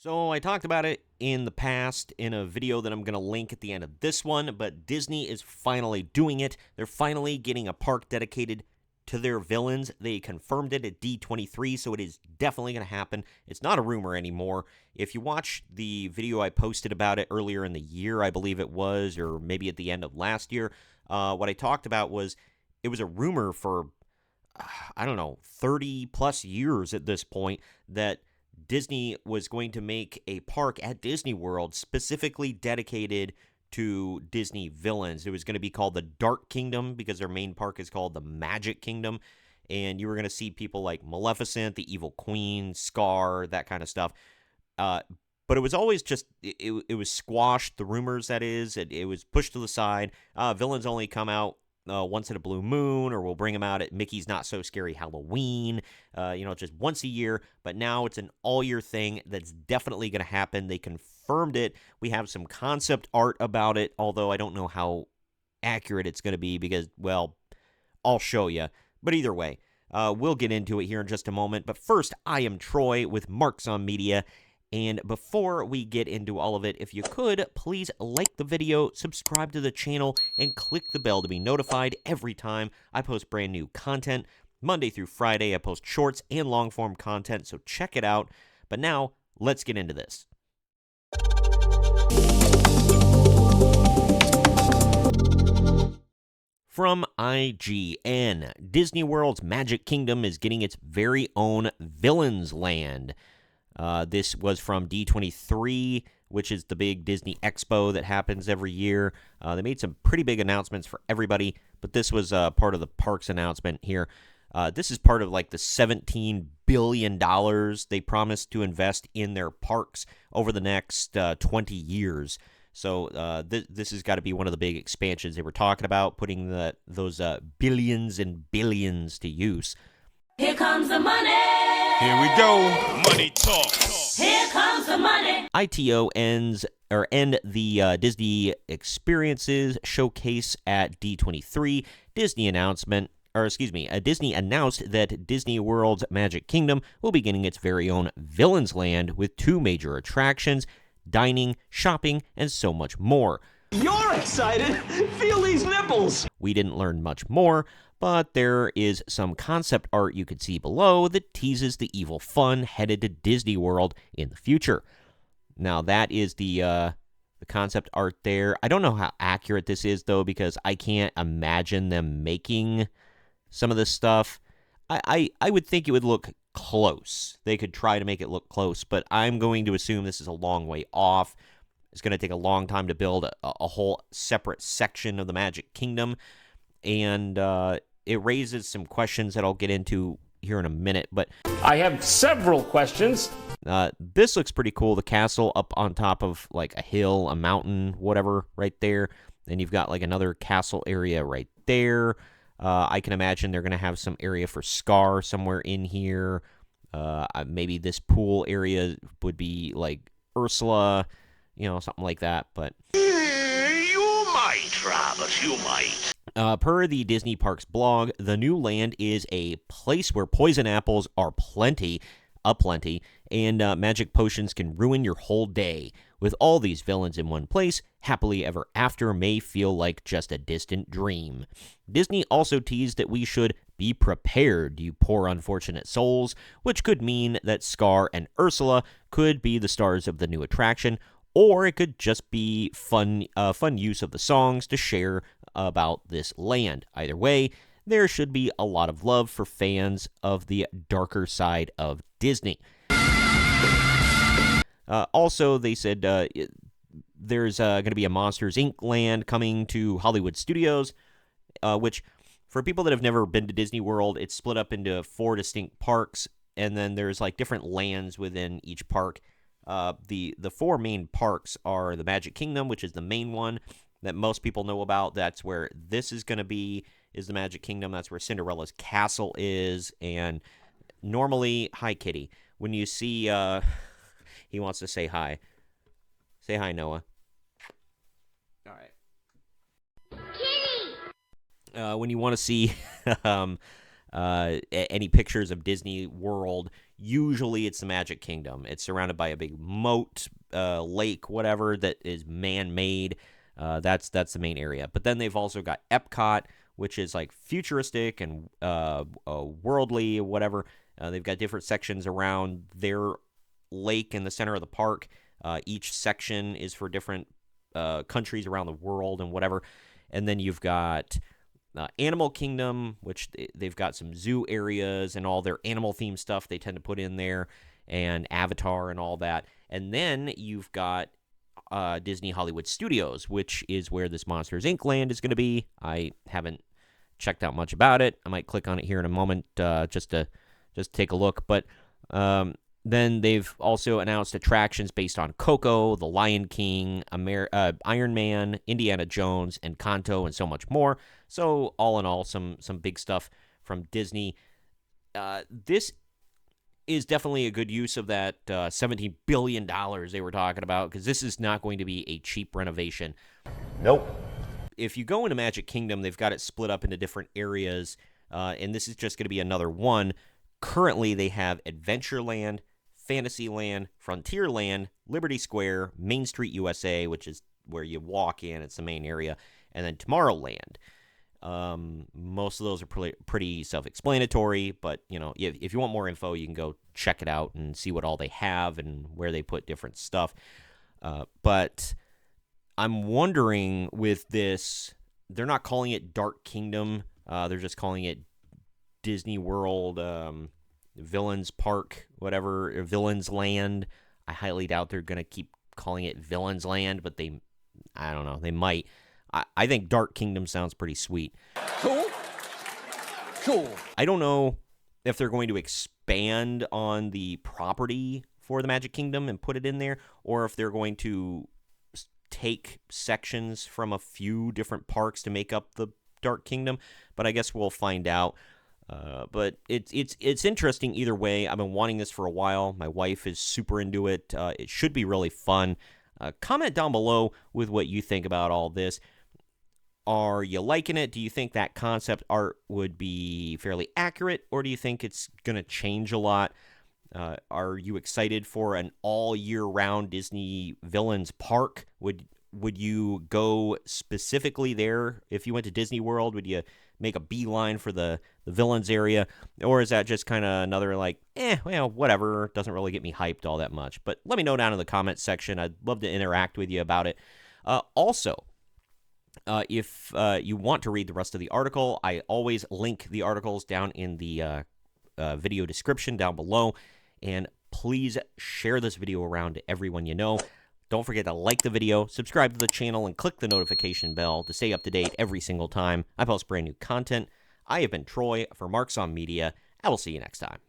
So I talked about it in the past in a video that I'm going to link at the end of this one, but Disney is finally doing it. They're finally getting a park dedicated to their villains. They confirmed it at D23, so it is definitely going to happen. It's not a rumor anymore. If you watch the video I posted about it earlier in the year, I believe it was, or maybe at the end of last year, what I talked about was it was a rumor for, I don't know, 30 plus years at this point that Disney was going to make a park at Disney World specifically dedicated to Disney villains. It was going to be called the Dark Kingdom because their main park is called the Magic Kingdom. And you were going to see people like Maleficent, the Evil Queen, Scar, that kind of stuff. But it was always just, it was squashed, the rumors, that is. It was pushed to the side. Villains only come out once in a blue moon, or we'll bring them out at Mickey's Not So Scary Halloween, just once a year. But now it's an all-year thing that's definitely going to happen. They confirmed it. We have some concept art about it, although I don't know how accurate it's going to be because, well, I'll show you. But either way, we'll get into it here in just a moment. But first, I am Troy with Marks on Media. And before we get into all of it, if you could, please like the video, subscribe to the channel, and click the bell to be notified every time I post brand new content. Monday through Friday, I post shorts and long-form content, so check it out. But now, let's get into this. From IGN, Disney World's Magic Kingdom is getting its very own Villains Land. This was from D23, which is the big Disney Expo that happens every year. They made some pretty big announcements for everybody, but this was part of the parks announcement here. This is part of like the $17 billion they promised to invest in their parks over the next 20 years. So this has got to be one of the big expansions they were talking about, putting those billions and billions to use. Here comes the money. Here we go. Money talk. Here comes the money. ITO end the Disney Experiences showcase at D23. Disney announced that Disney World's Magic Kingdom will be getting its very own Villains Land with 2 major attractions, dining, shopping, and so much more. You're excited! Feel these nipples! We didn't learn much more, but there is some concept art you could see below that teases the evil fun headed to Disney World in the future. Now, that is the concept art there. I don't know how accurate this is, though, because I can't imagine them making some of this stuff. I would think it would look close. They could try to make it look close, but I'm going to assume this is a long way off. It's going to take a long time to build a whole separate section of the Magic Kingdom, and it raises some questions that I'll get into here in a minute. But I have several questions. This looks pretty cool. The castle up on top of like a hill, a mountain, whatever, right there. Then you've got like another castle area right there. I can imagine they're going to have some area for Scar somewhere in here. Maybe this pool area would be like Ursula, something like that. But You might, Travis, you might. Per the Disney Parks blog, the new land is a place where poison apples are aplenty, and magic potions can ruin your whole day. With all these villains in one place, happily ever after may feel like just a distant dream. Disney also teased that we should be prepared, you poor unfortunate souls, which could mean that Scar and Ursula could be the stars of the new attraction, or it could just be fun use of the songs to share about this land. Either way, there should be a lot of love for fans of the darker side of Disney. Also, they said there's going to be a Monsters, Inc. land coming to Hollywood Studios, which, for people that have never been to Disney World, it's split up into 4 distinct parks, and then there's like different lands within each park. The 4 main parks are the Magic Kingdom, which is the main one that most people know about. That's where this is going to be, is the Magic Kingdom. That's where Cinderella's castle is. And normally, hi, Kitty. When you see, he wants to say hi. Say hi, Noah. All right. Kitty! When you want to see any pictures of Disney World, Usually it's the Magic Kingdom. It's surrounded by a big moat, lake, whatever, that is man-made. That's the main area. But then they've also got Epcot, which is like futuristic and worldly, whatever. They've got different sections around their lake in the center of the park. Each section is for different countries around the world and whatever. And then you've got Animal Kingdom, which they've got some zoo areas and all their animal-themed stuff they tend to put in there, and Avatar and all that. And then you've got Disney Hollywood Studios, which is where this Monsters, Inc. land is going to be. I haven't checked out much about it. I might click on it here in a moment just to take a look. But then they've also announced attractions based on Coco, The Lion King, Iron Man, Indiana Jones, and Encanto, and so much more. So all in all, some big stuff from Disney. This is definitely a good use of that $17 billion they were talking about, because this is not going to be a cheap renovation. Nope. If you go into Magic Kingdom, they've got it split up into different areas, and this is just going to be another one. Currently, they have Adventureland, Fantasyland, Frontierland, Liberty Square, Main Street USA, which is where you walk in. It's the main area. And then Tomorrowland. Most of those are pretty self-explanatory, but, you know, if you want more info, you can go check it out and see what all they have and where they put different stuff. But I'm wondering with this, they're not calling it Dark Kingdom. They're just calling it Disney World, Villains Park, whatever, or Villains Land. I highly doubt they're going to keep calling it Villains Land, but I don't know, they might. I think Dark Kingdom sounds pretty sweet. Cool. I don't know if they're going to expand on the property for the Magic Kingdom and put it in there, or if they're going to take sections from a few different parks to make up the Dark Kingdom, but I guess we'll find out. But it's interesting either way. I've been wanting this for a while. My wife is super into it. It should be really fun. Comment down below with what you think about all this. Are you liking it? Do you think that concept art would be fairly accurate, or do you think it's going to change a lot? Are you excited for an all-year-round Disney Villains Park? Would you go specifically there if you went to Disney World? Would you make a beeline for the Villains area? Or is that just kind of another like, well, whatever, doesn't really get me hyped all that much? But let me know down in the comments section. I'd love to interact with you about it. Also, if you want to read the rest of the article, I always link the articles down in the video description down below. And please share this video around to everyone you know. Don't forget to like the video, subscribe to the channel, and click the notification bell to stay up to date every single time I post brand new content. I have been Troy for Marks on Media. I will see you next time.